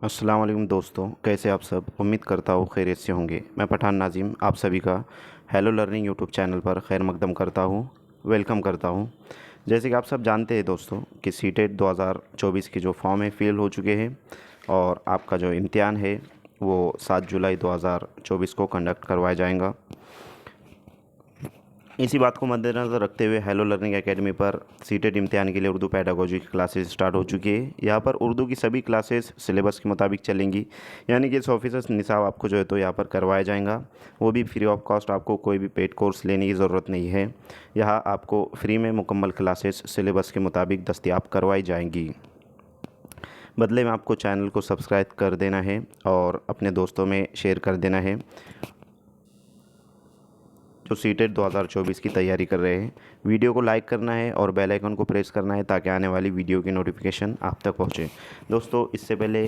अस्सलाम वालेकुम दोस्तों, कैसे आप सब। उम्मीद करता हूँ खैरियत से होंगे। मैं पठान नाज़िम आप सभी का हेलो लर्निंग यूट्यूब चैनल पर खैर मकदम करता हूँ, वेलकम करता हूँ। जैसे कि आप सब जानते हैं दोस्तों कि सीटेट 2024 के जो फॉर्म है फिल हो चुके हैं और आपका जो इम्तिहान है वो 7 जुलाई 2024 को कंडक्ट करवाया जाएगा। इसी बात को मद्देनज़र रखते हुए हेलो लर्निंग एकेडमी पर सीटेट इम्तिहान के लिए उर्दू पेडागोजी की क्लासेस स्टार्ट हो चुकी है। यहाँ पर उर्दू की सभी क्लासेस सिलेबस के मुताबिक चलेंगी, यानी कि इस ऑफिसर्स निसाब आपको जो है तो यहाँ पर करवाया जाएगा, वो भी फ्री ऑफ कॉस्ट। आपको कोई भी पेड कोर्स लेने की ज़रूरत नहीं है। यहाँ आपको फ्री में मुकम्मल क्लासेस सिलेबस के मुताबिक दस्तियाब करवाई जाएंगी। बदले में आपको चैनल को सब्सक्राइब कर देना है और अपने दोस्तों में शेयर कर देना है जो सीटेट 2024 की तैयारी कर रहे हैं। वीडियो को लाइक करना है और बेल आइकन को प्रेस करना है ताकि आने वाली वीडियो की नोटिफिकेशन आप तक पहुंचे। दोस्तों, इससे पहले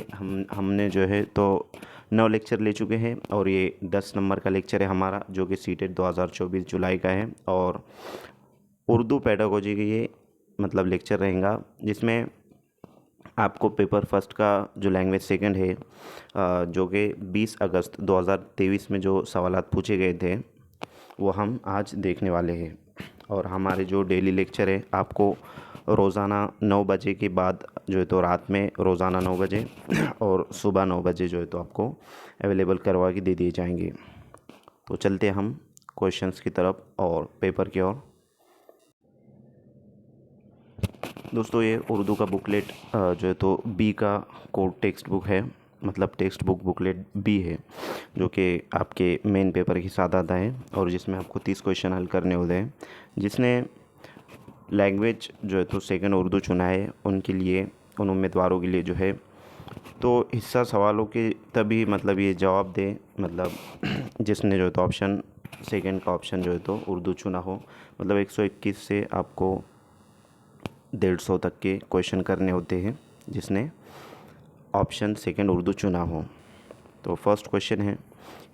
हमने जो है तो 9 लेक्चर ले चुके हैं और ये 10 नंबर का लेक्चर है हमारा, जो कि सीटेट 2024 जुलाई का है। और उर्दू पेडागोजी की ये मतलब लेक्चर रहेगा, जिसमें आपको पेपर फर्स्ट का जो लैंग्वेज सेकंड है, जो कि 20 अगस्त 2023 में जो सवालात पूछे गए थे वो हम आज देखने वाले हैं। और हमारे जो डेली लेक्चर है आपको रोज़ाना 9 बजे के बाद जो है तो रात में रोज़ाना 9 बजे और सुबह 9 बजे जो है तो आपको अवेलेबल करवा के दे दिए जाएंगे। तो चलते हम क्वेश्चंस की तरफ और पेपर की ओर। दोस्तों, ये उर्दू का बुकलेट जो है तो बी का कोड टेक्स्ट बुक है, मतलब टेक्स्ट बुक बुकलेट बी है, जो कि आपके मेन पेपर के साथ आता है और जिसमें आपको 30 क्वेश्चन हल करने होते हैं। जिसने लैंग्वेज जो है तो सेकंड उर्दू चुना है उनके लिए, उन उम्मीदवारों के लिए जो है तो हिस्सा सवालों के तभी मतलब ये जवाब दे, मतलब जिसने जो है तो ऑप्शन सेकंड का ऑप्शन जो है तो उर्दू चुना हो। मतलब 121 से आपको 150 तक के क्वेश्चन करने होते हैं जिसने ऑप्शन सेकंड उर्दू चुना हो। तो फर्स्ट क्वेश्चन है,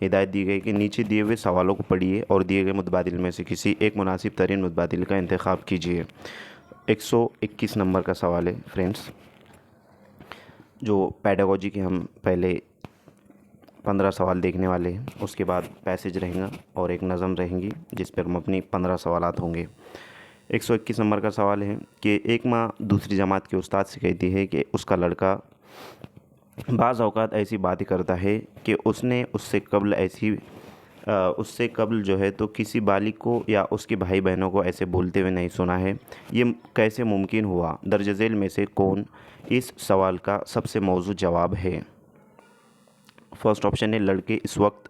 हिदायत दी गई कि नीचे दिए हुए सवालों को पढ़िए और दिए गए मुतबादिल में से किसी एक मुनासिब तरीन मुतबादिल का इंतखाब कीजिए। 121 नंबर का सवाल है फ्रेंड्स। जो पेडागोजी के हम पहले 15 सवाल देखने वाले हैं, उसके बाद पैसेज रहेगा और एक नज़म रहेंगी जिस पर मबनी 15 सवालात होंगे। 121 नंबर का सवाल है कि एक माँ दूसरी जमात के उस्ताद से कहती है कि उसका लड़का बाज़ औक़ात ऐसी बातें करता है कि उसने उससे कबल जो है तो किसी बालिग को या उसके भाई बहनों को ऐसे बोलते हुए नहीं सुना है। ये कैसे मुमकिन हुआ? दर्ज झेल में से कौन इस सवाल का सबसे मौजूद जवाब है? फर्स्ट ऑप्शन है, लड़के इस वक्त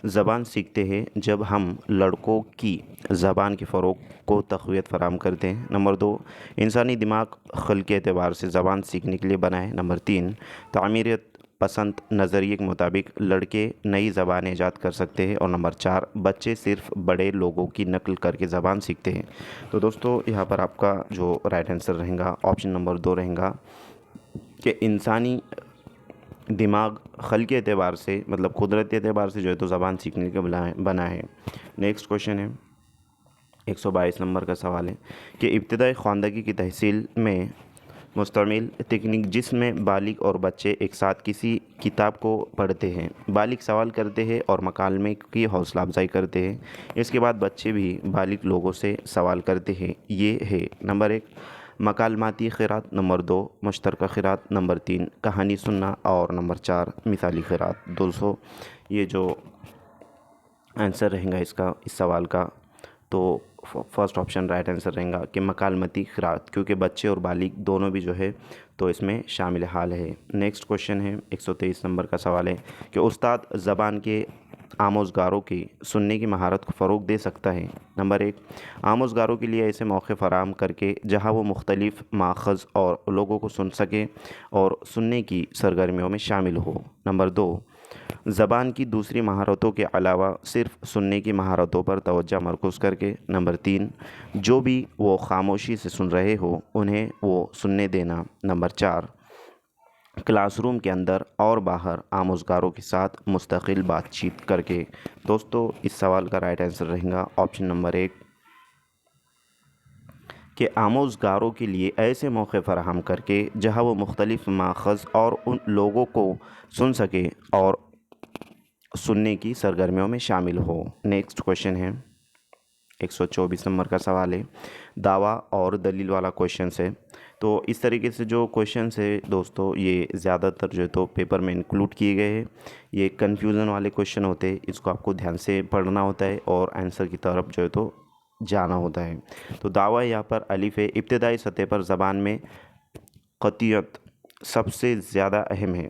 ज़बान सीखते हैं जब हम लड़कों की ज़बान के फ़रोग़ को तक़वियत फ़राहम करते हैं। नंबर 2, इंसानी दिमाग ख़ल्क़ी एतबार से ज़बान सीखने के लिए बना है। नंबर 3, तामीरत पसंद नज़रिए के मुताबिक लड़के नई ज़बान ईजाद कर सकते हैं। और नंबर 4, बच्चे सिर्फ़ बड़े लोगों की नकल करके ज़बान सीखते हैं। तो दोस्तों, यहाँ पर आपका जो राइट आंसर रहेगा ऑप्शन नंबर 2 रहेगा कि इंसानी दिमाग ख़ल्क़ी एतबार से मतलब कुदरती एतबार से जो है तो ज़बान सीखने के बना है। नेक्स्ट क्वेश्चन है, 122 नंबर का सवाल है कि इब्तिदाई ख़वानदगी की तहसील में मुस्तमिल तकनीक जिसमें बालिग और बच्चे एक साथ किसी किताब को पढ़ते हैं। बालिग सवाल करते हैं और मकालमे की हौसला अफजाई करते हैं। इसके बाद बच्चे भी बालिग लोगों से सवाल करते हैं। ये है नंबर 1, मकालमाती क़िरात। नंबर 2, मुश्तरका क़िरात। नंबर 3, कहानी सुनना। और नंबर 4, मिसाली क़िरात। दोस्तों, ये जो आंसर रहेगा इसका इस सवाल का, तो फर्स्ट ऑप्शन राइट आंसर रहेगा कि मकालमती क़िरात, क्योंकि बच्चे और बालिग दोनों भी जो है तो इसमें शामिल हाल है। नेक्स्ट क्वेश्चन है, 123 नंबर का सवाल है कि उस्ताद ज़बान के आमोज़गारों की सुनने की महारत को फ़रोग़ दे सकता है। नंबर 1, आमोज़गारों के लिए ऐसे मौक़े फ़राहम करके जहाँ वो मुख्तलिफ़ माख़ज़ और लोगों को सुन सके और सुनने की सरगर्मियों में शामिल हो। नंबर 2, ज़बान की दूसरी महारतों के अलावा सिर्फ़ सुनने की महारतों पर तवज्जो मरकूज़ करके। नंबर 3, जो भी वो ख़ामोशी से सुन रहे हो उन्हें वो सुनने देना। नंबर 4, क्लासरूम के अंदर और बाहर आमोज़गारों के साथ मुस्तकिल बातचीत करके। दोस्तों, इस सवाल का राइट आंसर रहेगा ऑप्शन नंबर 1 कि कि आमोज़गारों के लिए ऐसे मौके फ़राहम करके जहाँ वो मुख्तलिफ़ माख़ज़ और उन लोगों को सुन सके और सुनने की सरगर्मियों में शामिल हो। नेक्स्ट क्वेश्चन है 124 नंबर का सवाल है, दावा और दलील वाला क्वेश्चन है। तो इस तरीके से जो क्वेश्चन है दोस्तों, ये ज़्यादातर जो है तो पेपर में इंक्लूड किए गए हैं। ये कन्फ्यूज़न वाले क्वेश्चन होते हैं, इसको आपको ध्यान से पढ़ना होता है और आंसर की तरफ जो है तो जाना होता है। तो दावा यहाँ पर अलिफ है। इब्तदाई सतह पर ज़बान में क़तियत सबसे ज़्यादा अहम है।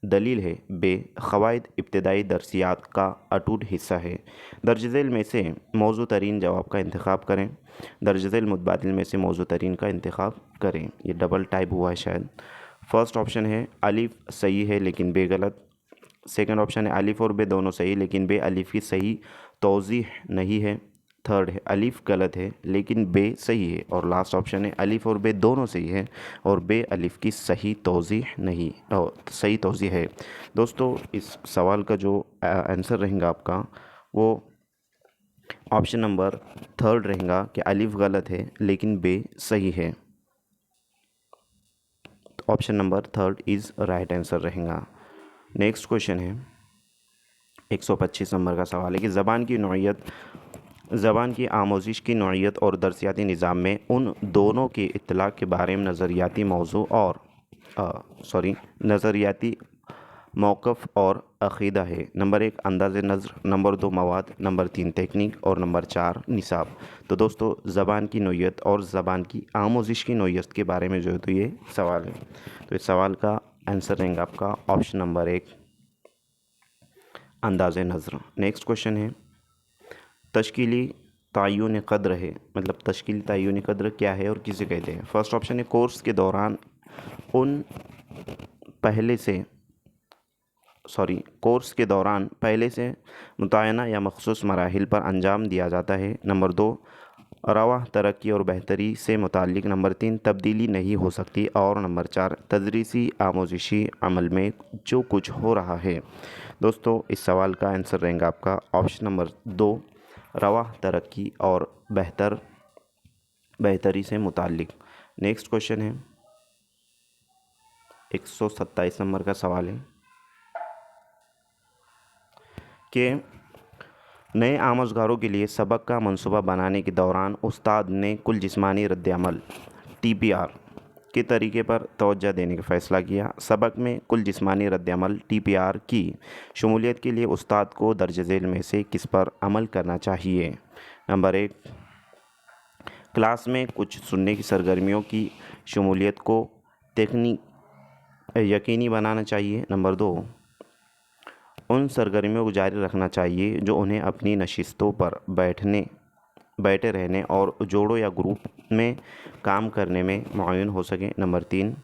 दलील है बे, क़वाइद इब्तदाई दरसियात का अटूट हिस्सा है। दर्ज झेल में से मौजू तरीन जवाब का इंतखाब करें। दर्ज झेल मुतबादिल में से मौजू तरीन का इंतखाब करें। ये डबल टाइप हुआ है शायद। फर्स्ट ऑप्शन है अलिफ सही है लेकिन बे गलत। सेकंड ऑप्शन है अलिफ और बे दोनों सही लेकिन बे अलिफ की सही तौज़ीह नहीं है। थर्ड है अलिफ गलत है लेकिन बे सही है। और लास्ट ऑप्शन है अलिफ और बे दोनों सही है और बे अलिफ की सही तौज़ीह नहीं और सही तौज़ीह है। दोस्तों इस सवाल का जो आंसर रहेगा आपका वो ऑप्शन नंबर थर्ड रहेगा कि अलिफ गलत है लेकिन बे सही है। तो option number third is right answer रहेगा। नेक्स्ट क्वेश्चन है 125 नंबर का सवाल है कि ज़बान की आमोजिश की नौइयत और दरसियाती निज़ाम में उन दोनों के इत्तलाक़ के बारे में नज़रियाती मौज़ू और नज़रियाती मौक़िफ़ और अक़ीदा है। नंबर 1 अंदाज़े नज़र, नंबर 2 मवाद, नंबर 3 टेक्निक और नंबर 4 निसाब। तो दोस्तों ज़बान की नौइयत और ज़बान की आमोजिश की नौइयत के बारे में जो है तो ये सवाल है। तो इस सवाल का आंसर रहेगा आपका ऑप्शन नंबर 1 अंदाज़े नज़र। नेक्स्ट क्वेश्चन है तश्कीली तय्युन क़द्र है, मतलब तश्कीली तय्युन क़द्र क्या है और किसे कहते हैं। फर्स्ट ऑप्शन है कोर्स के दौरान पहले से मुतय्यना या मख़सूस मराहिल पर अंजाम दिया जाता है। नंबर 2 रवाह तरक्की और बेहतरी से मुताल्लिक़। नंबर 3 तब्दीली नहीं हो सकती। और नंबर 4 तदरीसी आमोजिशी अमल में जो कुछ हो रहा है। दोस्तों इस सवाल का आंसर रहेगा आपका ऑप्शन नंबर 2 रवाह तरक्की और बेहतरी से मुताल्लिक़। नेक्स्ट क्वेश्चन है 127 नंबर का सवाल है कि नए आमोज़गारों के लिए सबक का मंसूबा बनाने के दौरान उस्ताद ने कुल जिस्मानी रद्द-ए-अमल TPR के तरीके पर तवज्जो देने का फ़ैसला किया। सबक में कुल जिस्मानी रद्द-ए-अमल TPR की शमूलियत के लिए उस्ताद को दर्ज झेल में से किस पर अमल करना चाहिए। नंबर 1 क्लास में कुछ सुनने की सरगर्मियों की शमूलियत को यकीनी बनाना चाहिए। नंबर 2 उन सरगर्मियों को जारी रखना चाहिए जो उन्हें अपनी नशिस्तों पर बैठे रहने और जोड़ों या ग्रुप में काम करने में मुअय्यन हो सके। नंबर 3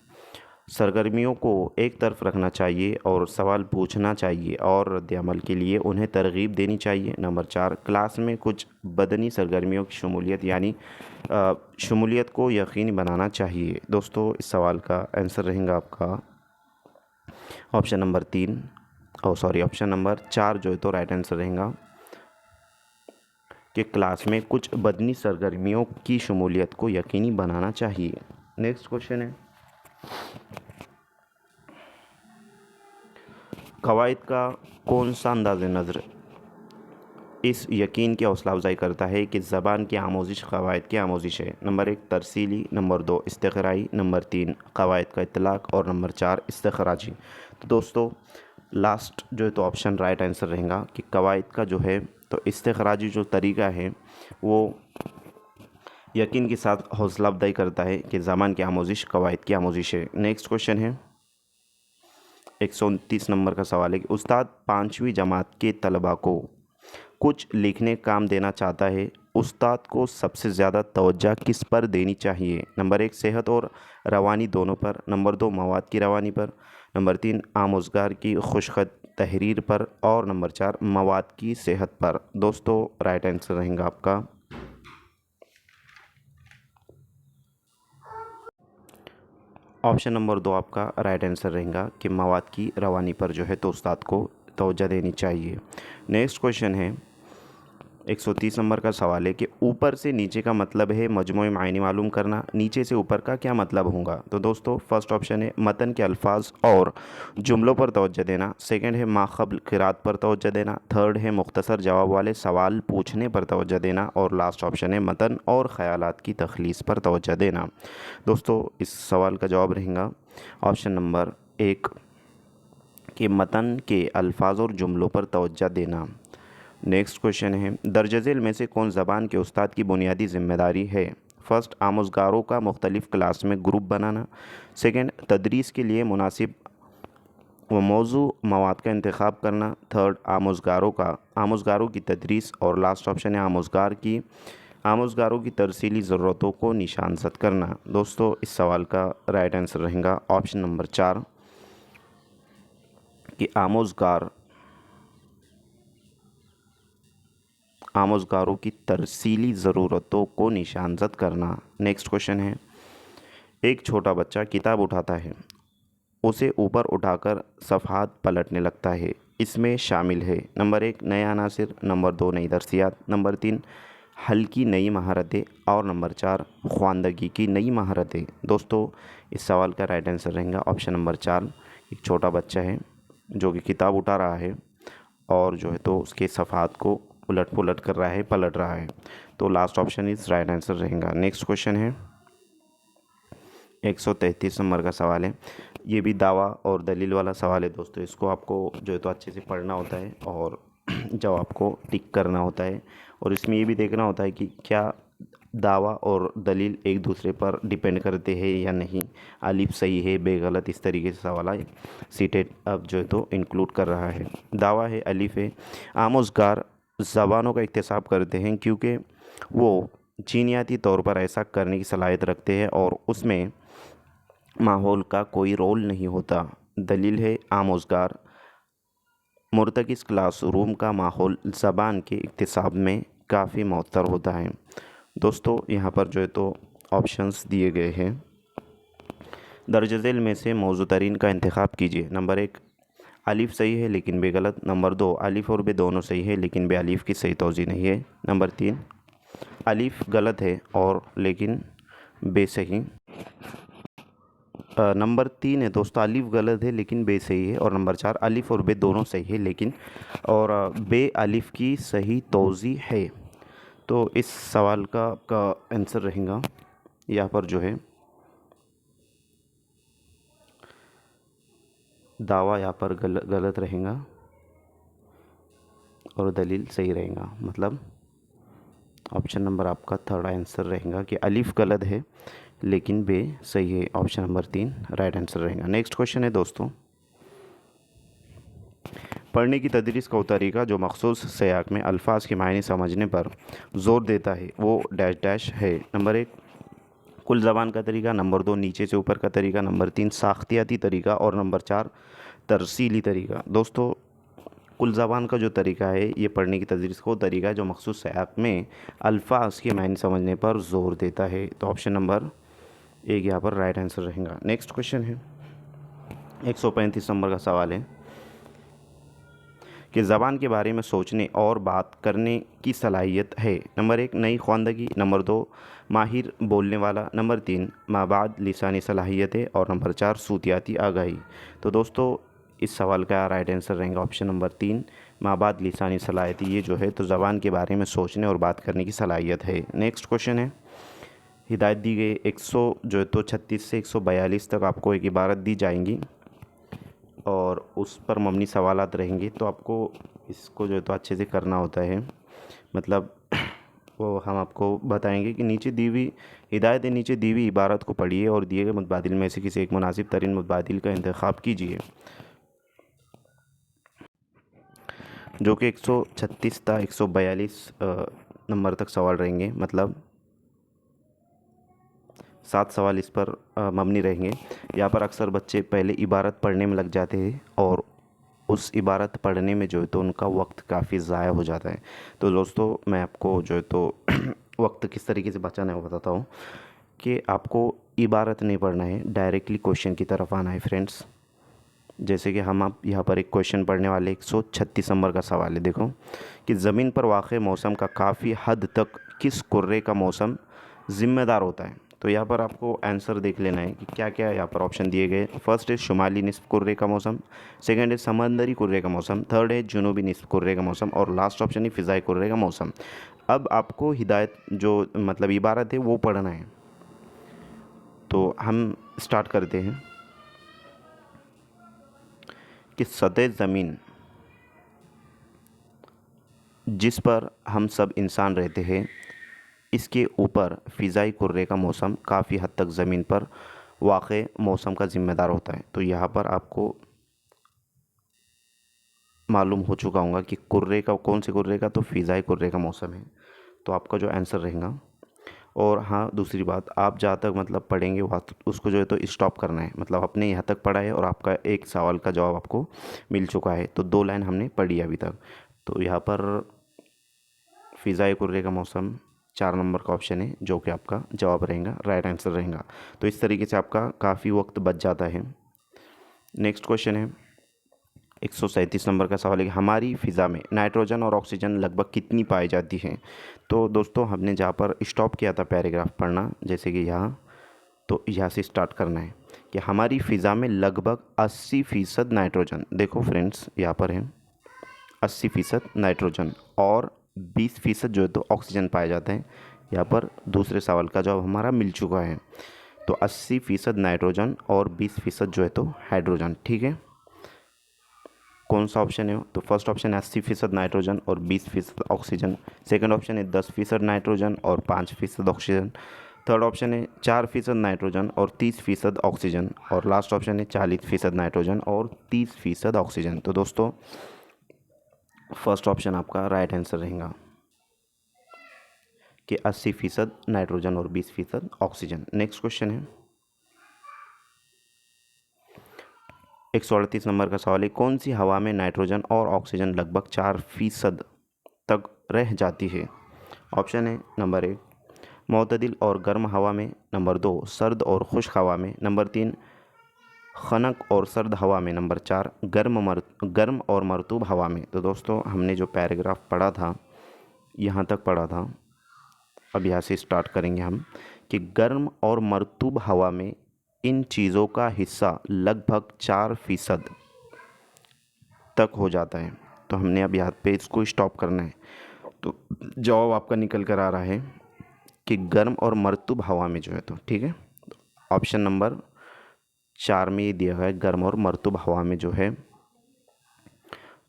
सरगर्मियों को एक तरफ रखना चाहिए और सवाल पूछना चाहिए और रद्द-ए-अमल के लिए उन्हें तरगीब देनी चाहिए। नंबर 4 क्लास में कुछ बदनी सरगर्मियों की शमूलियत को यकीनी बनाना चाहिए। दोस्तों इस सवाल का आंसर रहेगा आपका ऑप्शन नंबर 4 जो है तो राइट आंसर रहेगा कि क्लास में कुछ बदनी सरगर्मियों की शमूलियत को यकीनी बनाना चाहिए। नेक्स्ट क्वेश्चन है क़वाइद का कौन सा अंदाज़े नज़र इस यकीन की हौसला अफजाई करता है कि ज़बान की आमोजिश क़वाइद की आमोजिश है। नंबर 1 तरसीली, नंबर 2 इस्तिक़राई, नंबर 3 क़वाइद का इत्तलाक़ और नंबर 4 इस्तिख़राजी। तो दोस्तों लास्ट जो है तो ऑप्शन राइट आंसर रहेगा कि क़वाइद का जो है तो इस्तिख़राजी जो तरीक़ा है वो यकीन के साथ हौसला अफजाई करता है कि ज़बान की आमोजिश क़वाइद की आमोजिश है। नेक्स्ट क्वेश्चन है 129 नंबर का सवाल है कि उस्ताद 5वीं जमात के तलबा को कुछ लिखने काम देना चाहता है, उस्ताद को सबसे ज़्यादा तवज्जो किस पर देनी चाहिए। नंबर 1 सेहत और रवानी दोनों पर। नंबर 2 मवाद की रवानी पर। नंबर 3 आमोज़गार की खुशखत तहरीर पर। और नंबर 4 मवाद की सेहत पर। दोस्तों राइट आंसर रहेगा आपका ऑप्शन नंबर 2 आपका राइट आंसर रहेगा कि मवाद की रवानी पर जो है तो उस्ताद को तवज्जो देनी चाहिए। नेक्स्ट क्वेश्चन है 130 नंबर का सवाल है कि ऊपर से नीचे का मतलब है मजमूई मायने मालूम करना, नीचे से ऊपर का क्या मतलब होगा। तो दोस्तों फर्स्ट ऑप्शन है मतन के अल्फाज और जुमलों पर तवज्जो देना, सेकंड है माक़ब्ल क़िरात पर तवज्जो देना, थर्ड है मुख्तसर जवाब वाले सवाल पूछने पर तवज्जो देना, और लास्ट ऑप्शन है मतन और ख़यालात की तख़लीस पर तवज्जो देना। दोस्तों इस सवाल का जवाब रहेगा ऑप्शन नंबर 1 कि मतन के अल्फाज और जुमलों पर तवज्जो देना। नेक्स्ट क्वेश्चन है दर्ज झेल में से कौन ज़बान के उस्ताद की बुनियादी ज़िम्मेदारी है। फर्स्ट आमोज़गारों का मुख्तलिफ़ क्लास में ग्रुप बनाना, सेकंड तदरीस के लिए मुनासिब व मौजू मवाद का इंतखाब करना, थर्ड आमोज़गारों की तदरीस, और लास्ट ऑप्शन है आमोज़गारों की तरसीली ज़रूरतों को निशानज़द करना। दोस्तों इस सवाल का राइट आंसर रहेगा ऑप्शन नंबर 4 कि आमोज़गारों की तरसीली ज़रूरतों को निशानज़द करना। नेक्स्ट क्वेश्चन है एक छोटा बच्चा किताब उठाता है, उसे ऊपर उठाकर सफ़हात पलटने लगता है, इसमें शामिल है नंबर 1 नए अनासिर, नंबर 2 नई दर्सियात, नंबर 3 हल्की नई महारतें, और नंबर 4 ख्वानदगी की नई महारतें। दोस्तों इस सवाल का राइट आंसर रहेगा ऑप्शन नंबर 4। एक छोटा बच्चा है जो कि किताब उठा रहा है और जो है तो उसके सफ़हात को उलट पुलट कर रहा है, पलट रहा है। तो लास्ट ऑप्शन इस राइट आंसर रहेगा। नेक्स्ट क्वेश्चन है 133 नंबर का सवाल है, ये भी दावा और दलील वाला सवाल है दोस्तों। इसको आपको जो है तो अच्छे से पढ़ना होता है और जवाब को टिक करना होता है, और इसमें ये भी देखना होता है कि क्या दावा और दलील एक दूसरे पर डिपेंड करते हैं या नहीं, अलिफ सही है बे गलत, इस तरीके से सवाल सीटेट अब जो है तो इंक्लूड कर रहा है। दावा है अलिफ है आमोज़गार ज़बानों का इक्तिसाब करते हैं क्योंकि वो जीनियाती तौर पर ऐसा करने की सलाहियत रखते हैं और उसमें माहौल का कोई रोल नहीं होता। दलील है आमोज़गार मुर्तकिस क्लासरूम का माहौल ज़बान के इक्तिसाब में काफ़ी मअतर होता है। दोस्तों यहाँ पर जो है तो ऑप्शंस दिए गए हैं, दर्ज झेल में से मौजू तरीन का इंतखाब कीजिए। नंबर 1 अलिफ सही है लेकिन बे गलत, नंबर 2 अलिफ और बे दोनों सही है लेकिन बे अलिफ की सही तौज़ी नहीं है, नंबर 3 अलिफ गलत है और लेकिन बे सही, नंबर 3 है दोस्तों अलिफ गलत है लेकिन बे सही है, और नंबर 4 अलिफ और बे दोनों सही है लेकिन और बे अलिफ की सही तौज़ी है। तो इस सवाल का आंसर रहेगा यहाँ पर जो है दावा यहाँ पर गलत रहेगा और दलील सही रहेगा, मतलब ऑप्शन नंबर आपका थर्ड आंसर रहेगा कि अलिफ गलत है लेकिन बे सही है, ऑप्शन नंबर 3 राइट आंसर रहेगा। नेक्स्ट क्वेश्चन है दोस्तों, पढ़ने की तदरीस का वो तरीका जो मखसूस सियाक में अल्फाज के मायने समझने पर ज़ोर देता है वो डैश डैश है। नंबर 1 कुल ज़बान का तरीका, नंबर 2 नीचे से ऊपर का तरीका, नंबर 3 साख्तियाती तरीका, और नंबर 4 तरसीली तरीका। दोस्तों कुल ज़बान का जो तरीका है ये पढ़ने की तदरीस का वो तरीका है जो मखसूस सियाक में अल्फाज के मायने समझने पर ज़ोर देता है। तो ऑप्शन नंबर 1 यहाँ पर राइट आंसर रहेगा। नेक्स्ट क्वेश्चन है 135 नंबर का सवाल है कि ज़बान के बारे में सोचने और बात करने की सलाहियत है। नंबर 1 नई ख्वानदगी, नंबर 2 माहिर बोलने वाला, नंबर 3 माबाद लिसानी सलाहियतें, और नंबर 4 सूतियाती आगाही। तो दोस्तों इस सवाल का राइट आंसर रहेगा ऑप्शन नंबर 3 माबाद लिसानी सलाहियतें। ये जो है तो ज़बान के बारे में सोचने और बात करने की सलाहियत है। नेक्स्ट क्वेश्चन है हिदायत दी गई 100 जो है तो 36 से 142 तक आपको एक इबारत दी जाएंगी और उस पर मबनी सवालात रहेंगे, तो आपको इसको जो है तो अच्छे से करना होता है। मतलब वो हम आपको बताएंगे कि नीचे दी हुई हिदायत नीचे दी हुई इबारत को पढ़िए और दिए गए मुतबादिल में से किसी एक मुनासिब तरीन मुतबादिल का इंतखाब कीजिए, जो कि 136 था 142 नंबर तक सवाल रहेंगे। मतलब 7 सवाल इस पर मबनी रहेंगे। यहाँ पर अक्सर बच्चे पहले इबारत पढ़ने में लग जाते हैं और उस इबारत पढ़ने में जो है तो उनका वक्त काफ़ी ज़ाया हो जाता है। तो दोस्तों मैं आपको जो है तो वक्त किस तरीके से बचाना है वो बताता हूँ कि आपको इबारत नहीं पढ़ना है, डायरेक्टली क्वेश्चन की तरफ आना है फ्रेंड्स। जैसे कि हम आप यहाँ पर एक क्वेश्चन पढ़ने वाले 136 नंबर का सवाल है। देखो कि ज़मीन पर वाक़ई मौसम का काफ़ी हद तक किस कुर्रे का मौसम ज़िम्मेदार होता है। तो यहाँ पर आपको आंसर देख लेना है कि क्या क्या यहाँ पर ऑप्शन दिए गए। फर्स्ट है शुमाली निस्फ कुर्रे का मौसम, सेकंड है समंदरी कुर्रे का मौसम, थर्ड है जुनूबी निस्फ कुर्रे का मौसम और लास्ट ऑप्शन है फ़िज़ाई कुर्रे का मौसम। अब आपको हिदायत जो मतलब इबारत है वो पढ़ना है। तो हम स्टार्ट करते हैं कि सतह ज़मीन जिस पर हम सब इंसान रहते हैं, इसके ऊपर फ़िज़ाई कुर्रे का मौसम काफ़ी हद तक ज़मीन पर वाक़ई मौसम का ज़िम्मेदार होता है। तो यहाँ पर आपको मालूम हो चुका होगा कि कुर्रे का कौन से कुर्रे का, तो फ़िज़ाई कुर्रे का मौसम है। तो आपका जो आंसर रहेगा। और हाँ, दूसरी बात, आप जहाँ तक मतलब पढ़ेंगे वहाँ उसको जो है तो स्टॉप करना है। मतलब अपने यहाँ तक पढ़ा है और आपका एक सवाल का जवाब आपको मिल चुका है, तो 2 लाइन हमने पढ़ी है अभी तक। तो यहाँ पर फ़िज़ाई कुर्रे का मौसम 4 नंबर का ऑप्शन है जो कि आपका जवाब रहेगा, राइट आंसर रहेगा। तो इस तरीके से आपका काफ़ी वक्त बच जाता है। नेक्स्ट क्वेश्चन है 137 नंबर का सवाल है कि हमारी फ़िज़ा में नाइट्रोजन और ऑक्सीजन लगभग कितनी पाई जाती हैं। तो दोस्तों हमने जहाँ पर स्टॉप किया था पैराग्राफ पढ़ना, जैसे कि यहाँ, तो यहाँ से स्टार्ट करना है कि हमारी फ़िज़ा में लगभग 80% नाइट्रोजन, देखो फ्रेंड्स यहाँ पर है 80% नाइट्रोजन और 20% जो है तो ऑक्सीजन पाए जाते हैं। यहाँ पर दूसरे सवाल का जवाब हमारा मिल चुका है। तो 80% नाइट्रोजन और 20% जो है तो हाइड्रोजन। ठीक है, कौन सा ऑप्शन है? तो फर्स्ट ऑप्शन है 80% नाइट्रोजन और 20% ऑक्सीजन, सेकंड ऑप्शन है 10% नाइट्रोजन और 5% ऑक्सीजन, थर्ड ऑप्शन है 4% नाइट्रोजन और 30% ऑक्सीजन और लास्ट ऑप्शन है 40% नाइट्रोजन और 30% ऑक्सीजन। तो दोस्तों फर्स्ट ऑप्शन आपका राइट आंसर रहेगा कि 80% नाइट्रोजन और 20% ऑक्सीजन। नेक्स्ट क्वेश्चन है 138 नंबर का सवाल है कौन सी हवा में नाइट्रोजन और ऑक्सीजन लगभग 4% तक रह जाती है। ऑप्शन है नंबर 1 मोतदिल और गर्म हवा में, नंबर 2 सर्द और खुश्क हवा में, नंबर 3 खनक और सर्द हवा में, नंबर 4 गर्म और मरतूब हवा में। तो दोस्तों हमने जो पैराग्राफ पढ़ा था यहाँ तक पढ़ा था, अब यहाँ से स्टार्ट करेंगे हम कि गर्म और मरतूब हवा में इन चीज़ों का हिस्सा लगभग 4% तक हो जाता है। तो हमने अब यहाँ पे इसको स्टॉप करना है। तो जवाब आपका निकल कर आ रहा है कि गर्म और मरतूब हवा में जो है तो ठीक है, ऑप्शन नंबर 4 में ये दिया गया है गर्म और मरतूब हवा में जो है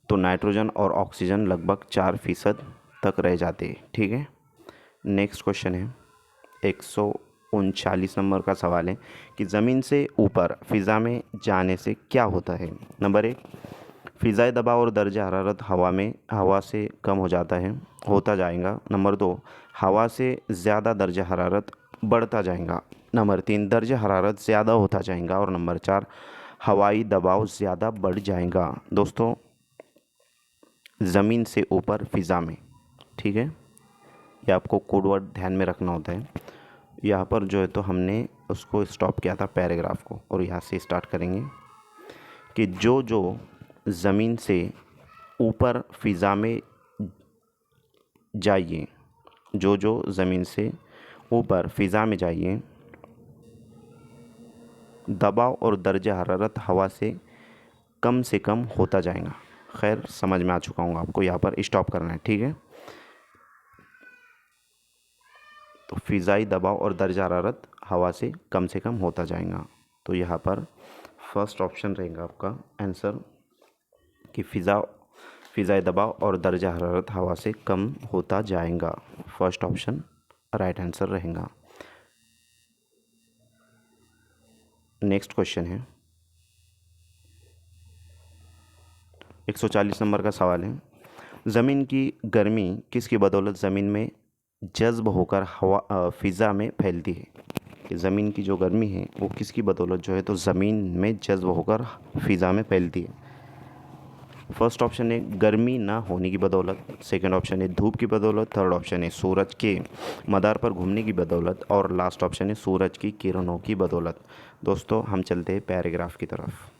तो नाइट्रोजन और ऑक्सीजन लगभग 4% तक रह जाते हैं। ठीक है, नेक्स्ट क्वेश्चन है 139 नंबर का सवाल है कि ज़मीन से ऊपर फ़िज़ा में जाने से क्या होता है। नंबर 1 फ़िज़ाई दबाव और दर्जा हरारत हवा से कम होता जाएगा। नंबर 2 हवा से ज़्यादा दर्जा हरारत बढ़ता जाएगा। नंबर 3 दर्जा हरारत ज़्यादा होता जाएगा और नंबर 4 हवाई दबाव ज़्यादा बढ़ जाएगा। दोस्तों ज़मीन से ऊपर फ़िज़ा में, ठीक है, ये आपको कोड वर्ड ध्यान में रखना होता है। यहाँ पर जो है तो हमने उसको स्टॉप किया था पैराग्राफ को और यहाँ से स्टार्ट करेंगे कि जो ज़मीन से ऊपर फ़िज़ा में जाइए, जो ज़मीन से ऊपर फ़िज़ा में जाइए, दबाव और दर्जा हरारत हवा से कम होता जाएगा। खैर समझ में आ चुका हूँ आपको, यहाँ पर स्टॉप करना है। ठीक है, तो फ़िज़ाई दबाव और दर्जा हरारत हवा से कम होता जाएगा। तो यहाँ पर फर्स्ट ऑप्शन रहेगा आपका आंसर कि फ़िज़ाई दबाव और दर्जा हरारत हवा से कम होता जाएगा। फर्स्ट ऑप्शन राइट आंसर रहेगा। नेक्स्ट क्वेश्चन है 140 नंबर का सवाल है ज़मीन की गर्मी किसकी बदौलत ज़मीन में जज़्ब होकर फ़िज़ा में फैलती है। कि ज़मीन की जो गर्मी है वो किसकी बदौलत जो है तो ज़मीन में जज़्ब होकर फ़िज़ा में फैलती है। फर्स्ट ऑप्शन है गर्मी ना होने की बदौलत, सेकंड ऑप्शन है धूप की बदौलत, थर्ड ऑप्शन है सूरज के मदार पर घूमने की बदौलत और लास्ट ऑप्शन है सूरज की किरणों की बदौलत। दोस्तों हम चलते हैं पैराग्राफ की तरफ।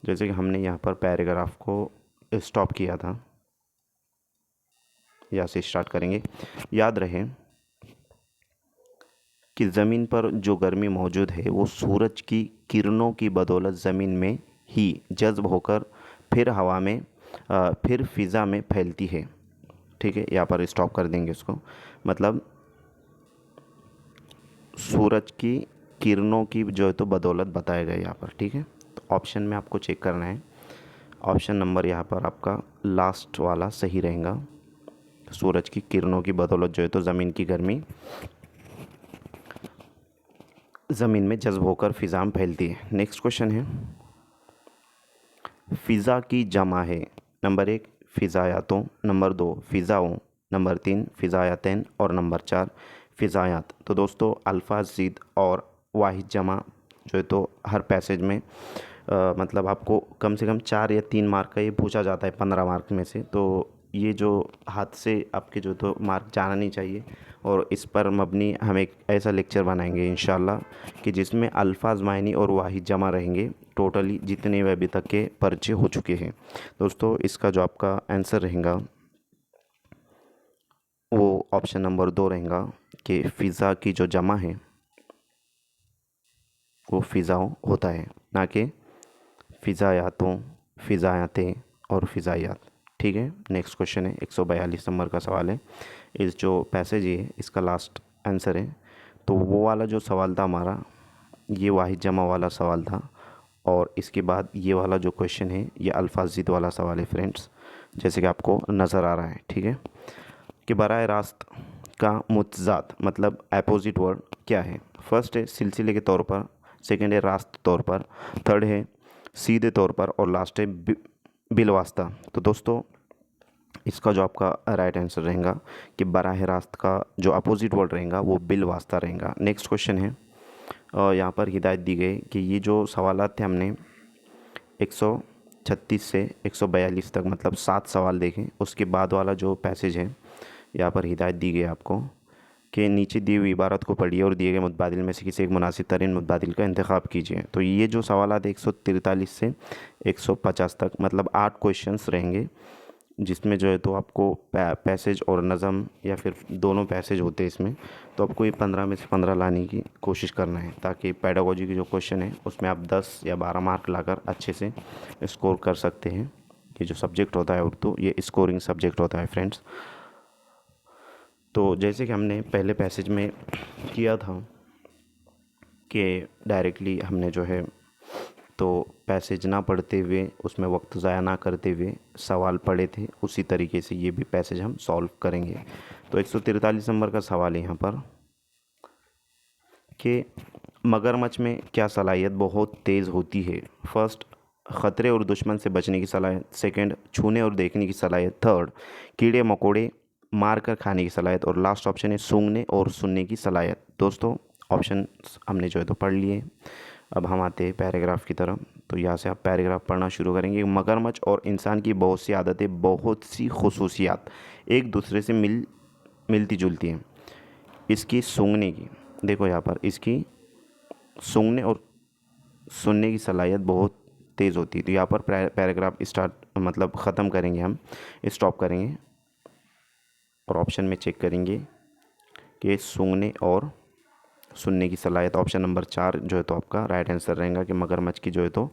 जैसे कि हमने यहाँ पर पैराग्राफ को स्टॉप किया था, यहाँ से स्टार्ट करेंगे। याद रहे कि ज़मीन पर जो गर्मी मौजूद है वो सूरज की किरणों की बदौलत ज़मीन में ही जज़्ब होकर फिर हवा में फिर फ़िज़ा में फैलती है। ठीक है, यहाँ पर स्टॉप कर देंगे उसको। मतलब सूरज की किरणों की जो है तो बदौलत बताया गया यहाँ पर। ठीक है, तो ऑप्शन में आपको चेक करना है। ऑप्शन नंबर यहाँ पर आपका लास्ट वाला सही रहेगा। सूरज की किरणों की बदौलत जो है तो ज़मीन की गर्मी ज़मीन में जज़्ब होकर फ़िज़ा में फैलती है। नेक्स्ट क्वेश्चन है, फ़िज़ा की जमा है। नंबर 1 फ़िज़ायातों, नंबर 2 फ़िज़ाओं, नंबर 3 फ़िज़ायतैन और नंबर 4 फ़िज़ायात। तो दोस्तों अल्फ़ाज़ ज़ीद और वाहिद जमा जो है तो हर पैसेज में मतलब आपको कम से कम 4 या 3 मार्क का ये पूछा जाता है 15 मार्क में से। तो ये जो हाथ से आपके जो तो मार्क जाना नहीं चाहिए, और इस पर मबनी हम एक ऐसा लेक्चर बनाएंगे इंशाल्लाह कि जिसमें अल्फ़ाज़ मायनी और वाहिद जमा रहेंगे। टोटली जितने भी अभी तक के पर्चे हो चुके हैं दोस्तों, इसका जो आपका आंसर रहेगा वो ऑप्शन नंबर 2 रहेगा कि फ़िज़ा की जो जमा है वो फ़िज़ाओं होता है, ना कि फ़िज़ायातों, फ़िज़ायतें और फ़िज़ायात। ठीक है, नेक्स्ट क्वेश्चन है 142 नंबर का सवाल है। इस जो पैसेज है इसका लास्ट आंसर है। तो वो वाला जो सवाल था हमारा, ये वाहिद जमा वाला सवाल था, और इसके बाद ये वाला जो क्वेश्चन है ये अल्फ़ाज़ ज़ीद वाला सवाल है फ्रेंड्स, जैसे कि आपको नज़र आ रहा है। ठीक है, कि बराह रास्त का मुतज़ाद मतलब अपोजिट वर्ड क्या है। फर्स्ट है सिलसिले के तौर पर, सेकंड है रास्त तौर पर, थर्ड है सीधे तौर पर, और लास्ट है बिलवास्ता। तो दोस्तों इसका जो आपका राइट आंसर रहेगा कि बराह रास्त का जो अपोजिट वर्ड रहेगा वो बिलवास्ता रहेगा। नेक्स्ट क्वेश्चन है, यहाँ पर हिदायत दी गई कि ये जो सवालात थे हमने 136 से 142 तक मतलब 7 सवाल देखें। उसके बाद वाला जो पैसेज है यहाँ पर हिदायत दी गई आपको कि नीचे दी हुई इबारत को पढ़िए और दिए गए मुतबादिल में से किसी एक मुनासिब तरीन मुतबादिल का इंतखाब कीजिए। तो ये जो सवालात 143 से 150 तक मतलब 8 क्वेश्चंस रहेंगे, जिसमें जो है तो आपको पैसेज और नज़म या फिर दोनों पैसेज होते हैं इसमें। तो आपको ये 15 में से 15 लाने की कोशिश करना है, ताकि पेडागोजी की जो क्वेश्चन है उसमें आप 10 या 12 मार्क लाकर अच्छे से स्कोर कर सकते हैं। ये जो सब्जेक्ट होता है उर्दू, ये स्कोरिंग सब्जेक्ट होता है फ्रेंड्स। तो जैसे कि हमने पहले पैसेज में किया था कि डायरेक्टली हमने जो है तो पैसेज ना पढ़ते हुए उसमें वक्त ज़ाया ना करते हुए सवाल पढ़े थे, उसी तरीके से ये भी पैसेज हम सॉल्व करेंगे। तो 143 नंबर का सवाल है यहाँ पर कि मगरमच्छ में क्या सलाहियत बहुत तेज़ होती है। फर्स्ट ख़तरे और दुश्मन से बचने की सलाहियत, सेकंड छूने और देखने की सलाहियत, थर्ड कीड़े मकोड़े मार कर खाने की सलाहियत, और लास्ट ऑप्शन है सूंघने और सुनने की सलाहियत। दोस्तों ऑप्शन हमने जो है तो पढ़ लिए। अब हम आते हैं पैराग्राफ की तरफ। तो यहाँ से आप पैराग्राफ पढ़ना शुरू करेंगे। मगरमच्छ और इंसान की बहुत सी आदतें, बहुत सी खुसूसियात एक दूसरे से मिलती जुलती हैं। इसकी सूंघने की, देखो यहाँ पर इसकी सूंघने और सुनने की सलाहियत बहुत तेज़ होती है। तो यहाँ पर पैराग्राफ स्टार्ट मतलब ख़त्म करेंगे, हम स्टॉप करेंगे और ऑप्शन में चेक करेंगे कि सूंघने और सुनने की सलाहियत ऑप्शन नंबर 4 जो है तो आपका राइट आंसर रहेगा कि मगरमच्छ की जो है तो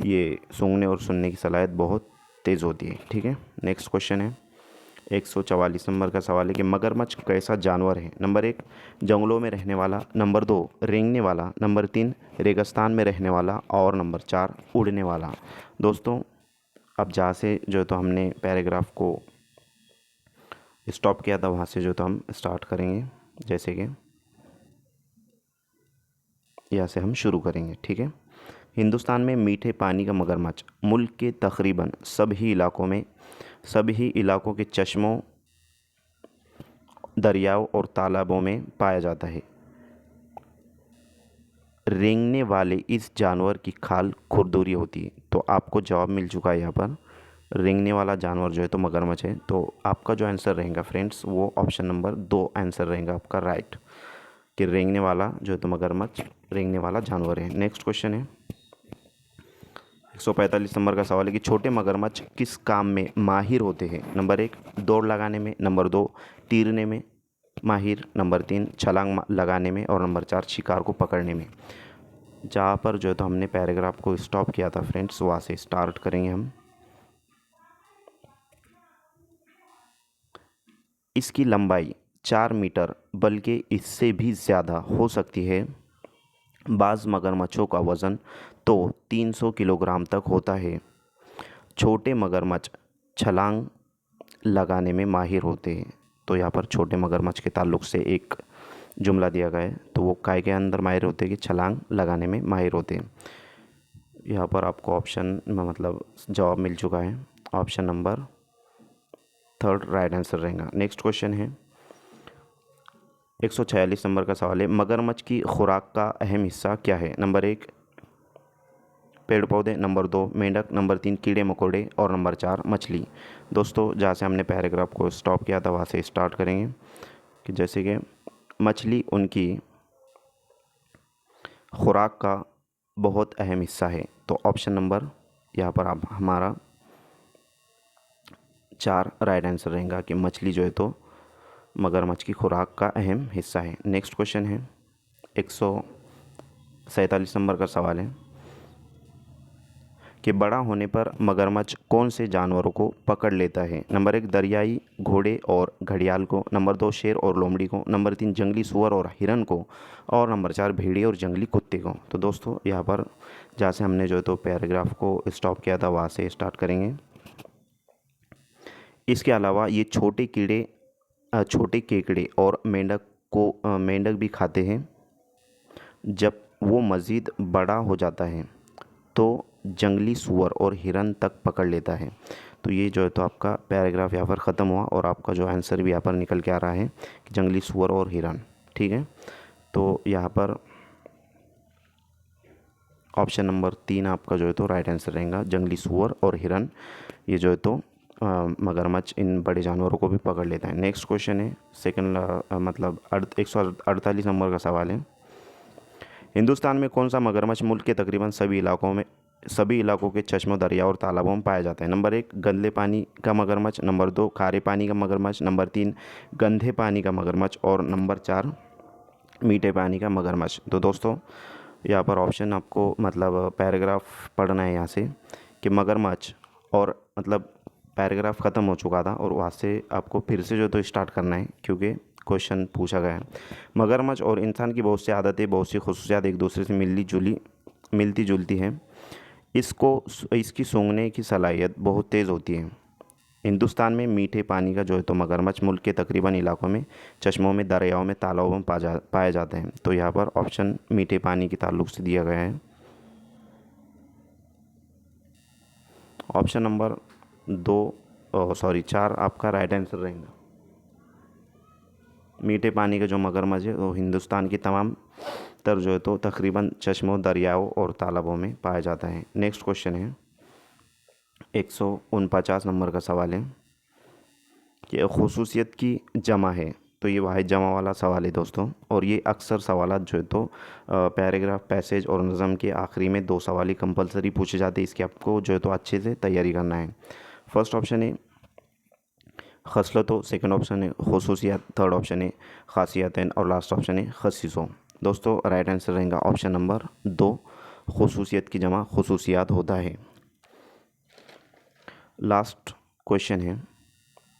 ये सूंघने और सुनने की सलाहियत बहुत तेज़ होती है। ठीक है, नेक्स्ट क्वेश्चन है 144 नंबर का सवाल है कि मगरमच्छ कैसा जानवर है। नंबर 1 जंगलों में रहने वाला, नंबर 2 रेंगने वाला, नंबर 3 रेगिस्तान में रहने वाला, और नंबर 4 उड़ने वाला। दोस्तों अब जहाँ से जो है तो हमने पैराग्राफ को स्टॉप किया था वहाँ से जो तो हम स्टार्ट करेंगे, जैसे कि यहाँ से हम शुरू करेंगे। ठीक है, हिंदुस्तान में मीठे पानी का मगरमच्छ मुल्क के तकरीबन सभी इलाकों के चश्मों, दरियाओं और तालाबों में पाया जाता है। रेंगने वाले इस जानवर की खाल खुरदुरी होती है। तो आपको जवाब मिल चुका है यहाँ पर, रेंगने वाला जानवर जो है तो मगरमच्छ है। तो आपका जो आंसर रहेगा फ्रेंड्स वो ऑप्शन नंबर 2 आंसर रहेगा आपका राइट, कि रेंगने वाला जो है तो मगरमच्छ रेंगने वाला जानवर है। नेक्स्ट क्वेश्चन है 145 नंबर का सवाल है कि छोटे मगरमच्छ किस काम में माहिर होते हैं? नंबर 1 दौड़ लगाने में, नंबर 2 तीरने में माहिर, नंबर 3 छलांग लगाने में और नंबर 4 शिकार को पकड़ने में। जहाँ पर जो है तो हमने पैराग्राफ को स्टॉप किया था फ्रेंड्स, वहाँ से स्टार्ट करेंगे हम। इसकी लंबाई 4 मीटर बल्कि इससे भी ज़्यादा हो सकती है। बाज़ मगरमच्छों का वज़न तो 300 किलोग्राम तक होता है। छोटे मगरमच्छ छलांग लगाने में माहिर होते हैं। तो यहाँ पर छोटे मगरमच्छ के ताल्लुक़ से एक जुमला दिया गया है, तो वो काय के अंदर माहिर होते हैं कि छलांग लगाने में माहिर होते हैं। यहाँ पर आपको ऑप्शन में मतलब जवाब मिल चुका है। ऑप्शन नंबर 3 राइट आंसर रहेगा। नेक्स्ट क्वेश्चन है 146 नंबर का सवाल है, मगरमच्छ की खुराक का अहम हिस्सा क्या है? नंबर 1 पेड़ पौधे, नंबर 2 मेंढक, नंबर 3 कीड़े मकोड़े और नंबर 4 मछली। दोस्तों जहाँ से हमने पैराग्राफ को स्टॉप किया था वहाँ से स्टार्ट करेंगे कि जैसे कि मछली उनकी खुराक का बहुत अहम हिस्सा है। तो ऑप्शन नंबर यहाँ पर आप हमारा 4 राइट आंसर रहेगा कि मछली जो है तो मगरमच्छ की खुराक का अहम हिस्सा है। नेक्स्ट क्वेश्चन है 147 नंबर का सवाल है कि बड़ा होने पर मगरमच्छ कौन से जानवरों को पकड़ लेता है? नंबर 1 दरियाई घोड़े और घड़ियाल को, नंबर 2 शेर और लोमड़ी को, नंबर 3 जंगली सूअर और हिरन को और नंबर 4 भेड़िए और जंगली कुत्ते को। तो दोस्तों यहाँ पर जहाँ से हमने जो है तो पैराग्राफ को स्टॉप किया था वहाँ से स्टार्ट करेंगे। इसके अलावा ये छोटे केकड़े और मेंढक भी खाते हैं। जब वो मज़ीद बड़ा हो जाता है तो जंगली सूअर और हिरन तक पकड़ लेता है। तो ये जो है तो आपका पैराग्राफ यहाँ पर ख़त्म हुआ और आपका जो आंसर भी यहाँ पर निकल के आ रहा है कि जंगली सूअर और हिरन। ठीक है, तो यहाँ पर ऑप्शन नंबर 3 आपका जो है तो राइट आंसर रहेगा, जंगली सूअर और हिरन ये जो है तो मगरमच्छ इन बड़े जानवरों को भी पकड़ लेता है। नेक्स्ट क्वेश्चन है सेकंड मतलब 148 नंबर का सवाल है, हिंदुस्तान में कौन सा मगरमच्छ मुल्क के तकरीबन सभी इलाकों के चश्मों, दरिया और तालाबों में पाया जाता है? नंबर 1 गंदले पानी का मगरमच्छ, नंबर 2 खारे पानी का मगरमच्छ, नंबर 3 गंधे पानी का मगरमच्छ और नंबर 4 मीठे पानी का मगरमच्छ। तो दोस्तों यहाँ पर ऑप्शन आपको मतलब पैराग्राफ पढ़ना है यहाँ से कि मगरमच्छ और मतलब पैराग्राफ ख़त्म हो चुका था और वहाँ से आपको फिर से जो तो स्टार्ट करना है क्योंकि क्वेश्चन पूछा गया है। मगरमच्छ और इंसान की बहुत सी आदतें, बहुत सी खुसूसियात एक दूसरे से मिलती जुलती हैं। इसकी सूंघने की सलाहियत बहुत तेज़ होती है। हिंदुस्तान में मीठे पानी का जो है तो मगरमच्छ मुल्क के तकरीबन इलाकों में चश्मों में, दरियाओं में, तालाबों में पाए जाते हैं। तो यहाँ पर ऑप्शन मीठे पानी के ताल्लुक से दिया गया है। ऑप्शन नंबर 4 आपका राइट आंसर रहेगा। मीठे पानी का जो मगरमच्छ है वो हिंदुस्तान की तमाम तर जो है तो तकरीबन चश्मों, दरियाओं और तालाबों में पाया जाता है। नेक्स्ट क्वेश्चन है 149 नंबर का सवाल है कि खुसूसियत की जमा है। तो ये वाहिद जमा वाला सवाल है दोस्तों, और ये अक्सर सवालात जो है तो पैराग्राफ, पैसेज और नज़म के आखिरी में 2 सवाल ही कंपलसरी पूछे जाते हैं। इसकी आपको जो है तो अच्छे से तैयारी करना है। फर्स्ट ऑप्शन है खसलतों, सेकंड ऑप्शन है खुसूसियात, थर्ड ऑप्शन है खासियतैन और लास्ट ऑप्शन है खसीसों। दोस्तों राइट आंसर रहेगा ऑप्शन नंबर 2, खुसूसियत की जमा खुसूसियात होता है। लास्ट क्वेश्चन है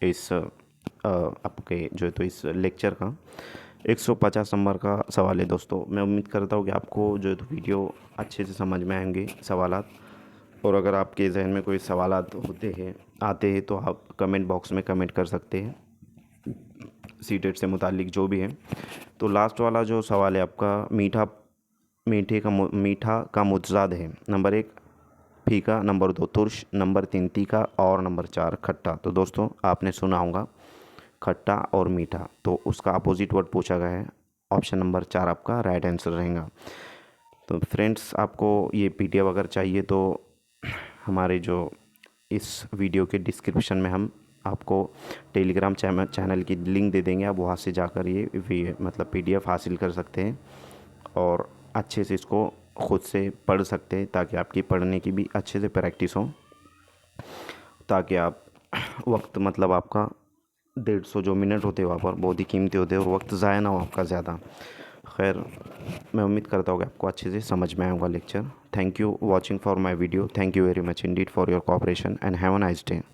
इस आपके जो है तो इस लेक्चर का 150 नंबर का सवाल है दोस्तों। मैं उम्मीद करता हूँ कि आपको जो है तो वीडियो अच्छे से समझ में आएंगे सवालात, और अगर आपके जहन में कोई सवालात आते हैं तो आप कमेंट बॉक्स में कमेंट कर सकते हैं, सीटेट से मुतालिक जो भी है। तो लास्ट वाला जो सवाल है आपका मीठा का मुतज़ाद है। नंबर 1 फीका, नंबर 2 तुर्श, नंबर 3 तीखा और नंबर 4 खट्टा। तो दोस्तों आपने सुना होगा खट्टा और मीठा, तो उसका अपोजिट वर्ड पूछा गया है। ऑप्शन नंबर 4 आपका राइट आंसर रहेगा। तो फ्रेंड्स आपको ये PDF अगर चाहिए तो हमारे जो इस वीडियो के डिस्क्रिप्शन में हम आपको टेलीग्राम चैनल की लिंक दे देंगे। आप वहाँ से जाकर ये मतलब PDF हासिल कर सकते हैं और अच्छे से इसको ख़ुद से पढ़ सकते हैं, ताकि आपकी पढ़ने की भी अच्छे से प्रैक्टिस हो, ताकि आप वक्त मतलब आपका 150 जो मिनट होते हैं वहाँ पर बहुत ही कीमती होते हैं और वक्त ज़ाया ना हो आपका ज़्यादा। खैर, मैं उम्मीद करता हूँ कि आपको अच्छे से समझ में आएगा lecture. Thank you watching for my video. Thank you very much Indeed for your cooperation and have a nice day.